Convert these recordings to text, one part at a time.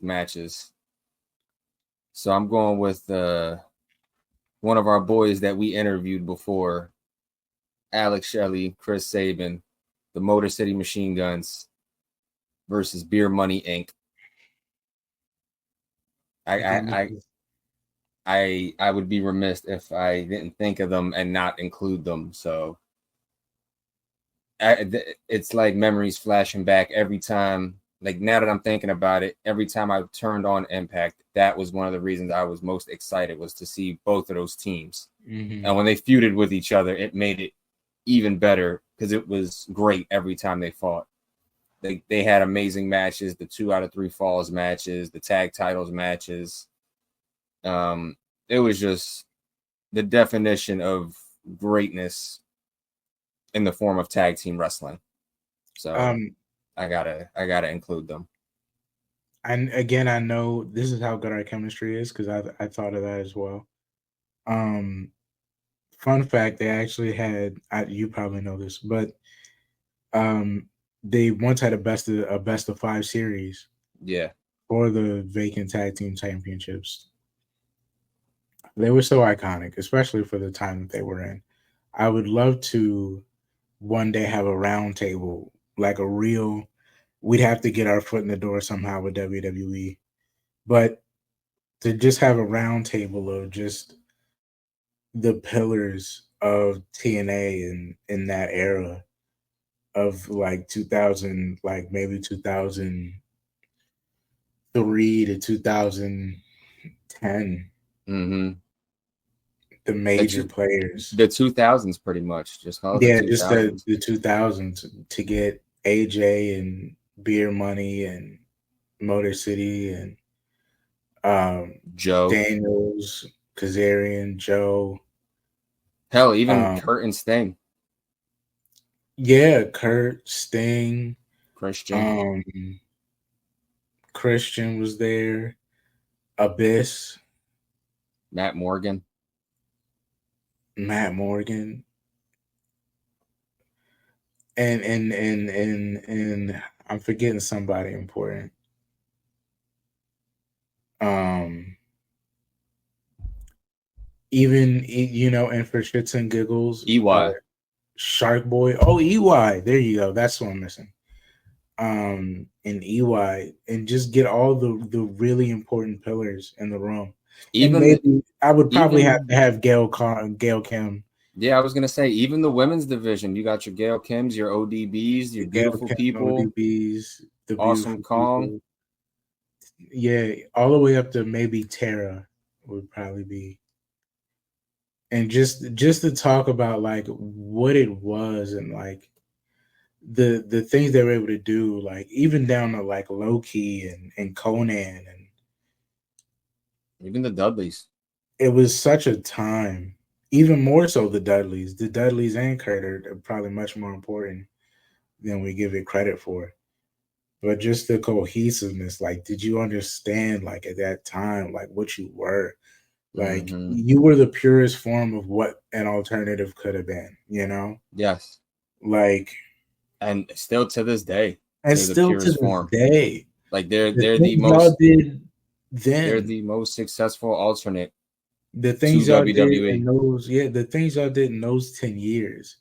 classic matches. So I'm going with one of our boys that we interviewed before, Alex Shelley, Chris Sabin, the Motor City Machine Guns versus Beer Money Inc. I would be remiss if I didn't think of them and not include them. So it's like memories flashing back every time. Like now that I'm thinking about it, every time I turned on Impact, that was one of the reasons I was most excited, was to see both of those teams. Mm-hmm. And when they feuded with each other, it made it even better because it was great every time they fought. They had amazing matches, the 2 out of 3 falls matches, the tag titles matches. It was just the definition of greatness in the form of tag team wrestling. So I gotta include them. And again, I know this is how good our chemistry is because I thought of that as well. Fun fact: they actually had, you probably know this, but they once had a best of 5 series. Yeah. For the vacant tag team championships. They were so iconic, especially for the time that they were in. I would love to one day have a round table, like a real. We'd have to get our foot in the door somehow with WWE, but to just have a round table of just the pillars of TNA in that era of like 2000, like maybe 2003 to 2010. Mm-hmm. The major players. The 2000s, pretty much. Just call it the 2000s. Just the 2000s to get AJ and Beer Money and Motor City and Joe Daniels, Kazarian, Joe. Hell, even Kurt and Sting. Yeah, Kurt, Sting, Christian. Christian was there. Abyss. Matt Morgan. And I'm forgetting somebody important. Even, you know, and for shits and giggles, EY. Shark Boy. Oh, EY. There you go. That's what I'm missing. And EY, and just get all the really important pillars in the room. Even maybe I would probably have to have Gail Kim. Yeah, I was gonna say, even the women's division, you got your Gail Kims, your ODBs, your beautiful people, ODBs, the Awesome Kong. Yeah, all the way up to maybe Tara would probably be. And just to talk about like what it was and like the things they were able to do, like even down to like Low-Key and Conan and even the Dudleys. It was such a time. Even more so the Dudleys. The Dudleys and Kurt are probably much more important than we give it credit for. But just the cohesiveness, like, did you understand, like, at that time, like, what you were? Like, you were the purest form of what an alternative could have been, you know? Yes. Like, and still to this day. And still to this day. Like, they're the most... They're the most successful alternate. The things y'all did in those, the things y'all did in those 10 years.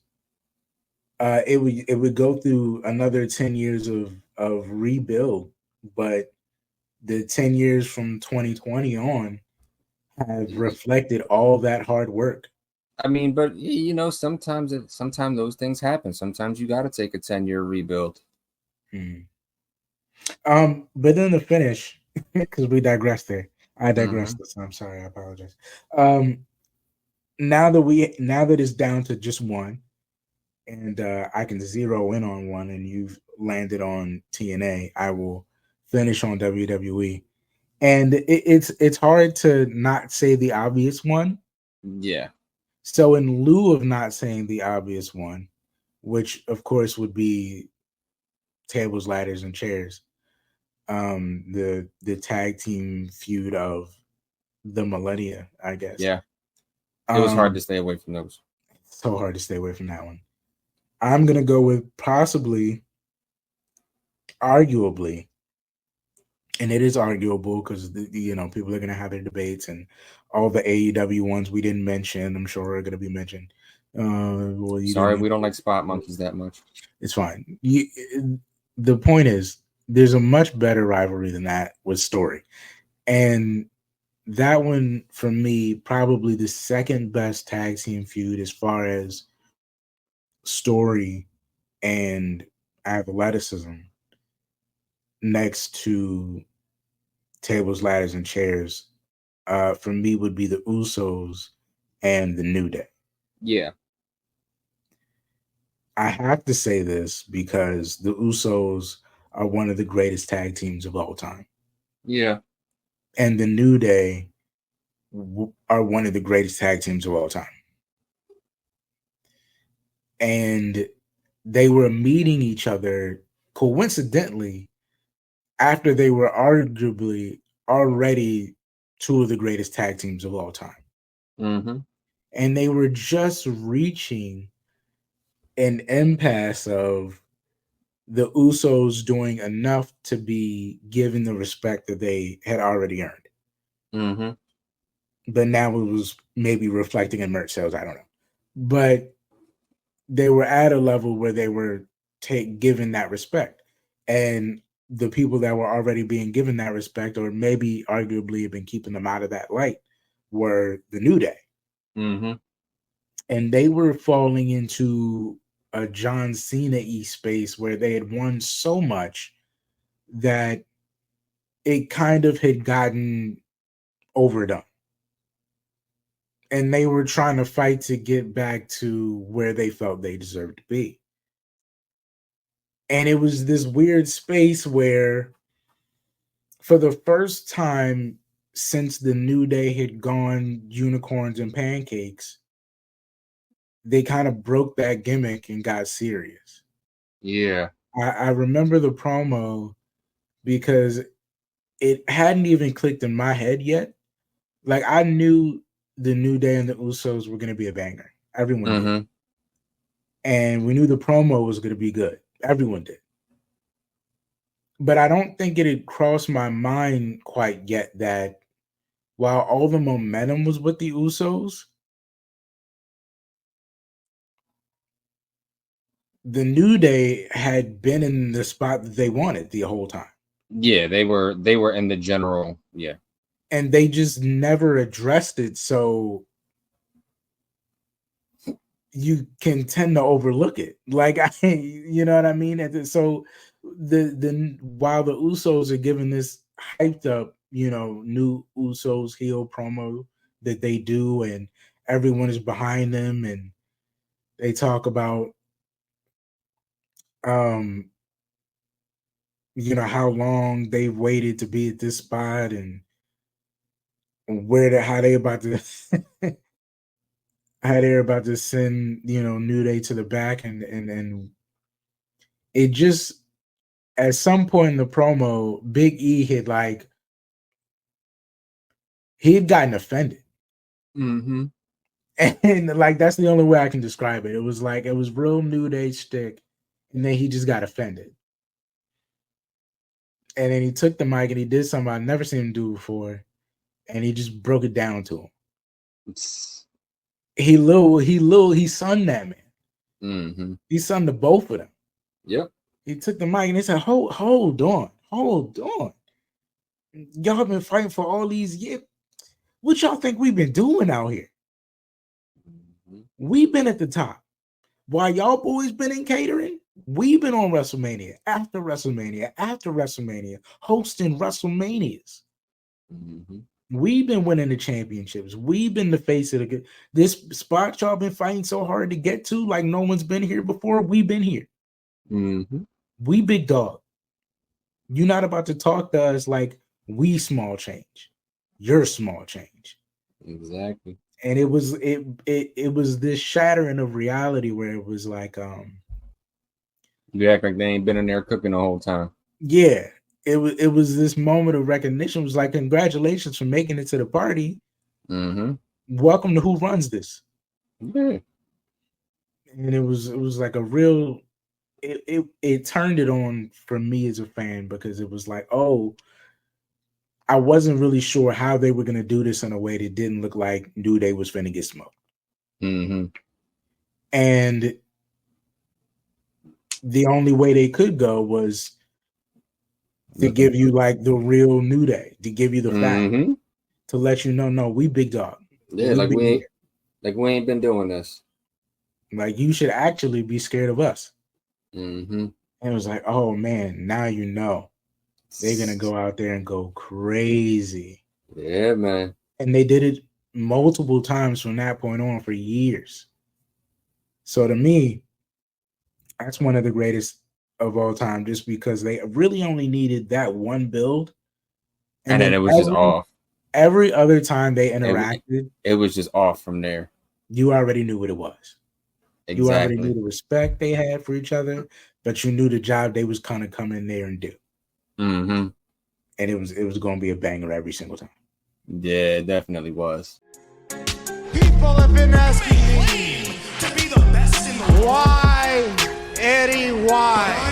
It would go through another 10 years of rebuild, but the 10 years from 2020 on have reflected all that hard work. I mean, but you know, sometimes those things happen. Sometimes you got to take a 10-year rebuild. But then the finish, because we digressed there. I digressed this. I'm sorry. I apologize. Now that it's down to just one, and I can zero in on one, and you've landed on TNA, I will finish on WWE. And it's hard to not say the obvious one. Yeah. So in lieu of not saying the obvious one, which of course would be tables, ladders, and chairs, the tag team feud of the millennia, I guess. Yeah. It was hard to stay away from those. So hard to stay away from that one. I'm going to go with possibly, arguably, And it is arguable because people are going to have their debates, and all the AEW ones we didn't mention, I'm sure are going to be mentioned. Well, you Sorry, didn't. we don't like spot monkeys that much. It's fine. The point is, there's a much better rivalry than that with story, and that one for me probably the second best tag team feud as far as story and athleticism, next to tables, ladders, and chairs. For me, would be the Usos and the New Day. Yeah. I have to say this because the Usos are one of the greatest tag teams of all time. Yeah. And the New Day are one of the greatest tag teams of all time. And they were meeting each other coincidentally after they were arguably already two of the greatest tag teams of all time. Mm-hmm. And they were just reaching an impasse of the Usos doing enough to be given the respect that they had already earned. Mm-hmm. But now it was maybe reflecting in merch sales. I don't know. But they were at a level where they were given that respect. And the people that were already being given that respect, or maybe arguably have been keeping them out of that light, were the New Day. Mm-hmm. And they were falling into a John Cena-y space where they had won so much that it kind of had gotten overdone. And they were trying to fight to get back to where they felt they deserved to be. And it was this weird space where, for the first time since the New Day had gone unicorns and pancakes, they kind of broke that gimmick and got serious. Yeah. I remember the promo because it hadn't even clicked in my head yet. Like, I knew the New Day and the Usos were going to be a banger. Everyone Mm-hmm. did. And we knew the promo was going to be good. Everyone did. But I don't think it had crossed my mind quite yet that while all the momentum was with the Usos, the New Day had been in the spot that they wanted the whole time. Yeah, they were in the general, yeah. And they just never addressed it, so you can tend to overlook it. Like, you know what I mean? And so the while the Usos are giving this hyped up, new Usos heel promo that they do, and everyone is behind them, and they talk about how long they've waited to be at this spot, and how they about to how they're about to send New Day to the back, and it just, at some point in the promo, Big E he had gotten offended. Mm-hmm. And like, that's the only way I can describe it. It was like, it was real New Day shtick, and then he just got offended. And then he took the mic and he did something I've never seen him do before, and he just broke it down to him. He sunned that man. Mm-hmm. He sunned the both of them. Yep. He took the mic and he said, hold on. Y'all been fighting for all these years. What y'all think we've been doing out here? Mm-hmm. We've been at the top. While y'all boys been in catering, we've been on WrestleMania after WrestleMania after WrestleMania, hosting WrestleManias. Mm-hmm. We've been winning the championships. We've been the face of the good. This spot y'all been fighting so hard to get to, like no one's been here before. We've been here. Mm-hmm. We big dog. You're not about to talk to us like we small change. You're small change. Exactly. And it was this shattering of reality where it was like, you act like they ain't been in there cooking the whole time. Yeah. It was this moment of recognition. It was like, congratulations for making it to the party. Mm-hmm. Welcome to Who Runs This. Yeah. And it was like a real, it turned it on for me as a fan, because it was like, oh, I wasn't really sure how they were going to do this in a way that didn't look like New Day was finna get smoked. Mm-hmm. And the only way they could go was to give you like the real New Day, to give you the fact, to let you know, no, we big dog. Yeah, like we ain't been doing this. Like you should actually be scared of us. Mm-hmm. And it was like, oh man, now you know they're gonna go out there and go crazy. Yeah, man. And they did it multiple times from that point on for years. So to me, that's one of the greatest of all time, just because they really only needed that one build. And then it was just off. Every other time they interacted, it was just off from there. You already knew what it was. Exactly. You already knew the respect they had for each other, but you knew the job they was kind of come in there and do. Mm-hmm. And it was going to be a banger every single time. Yeah, it definitely was. People have been asking me to be the best in the world. Why, Eddie? Why?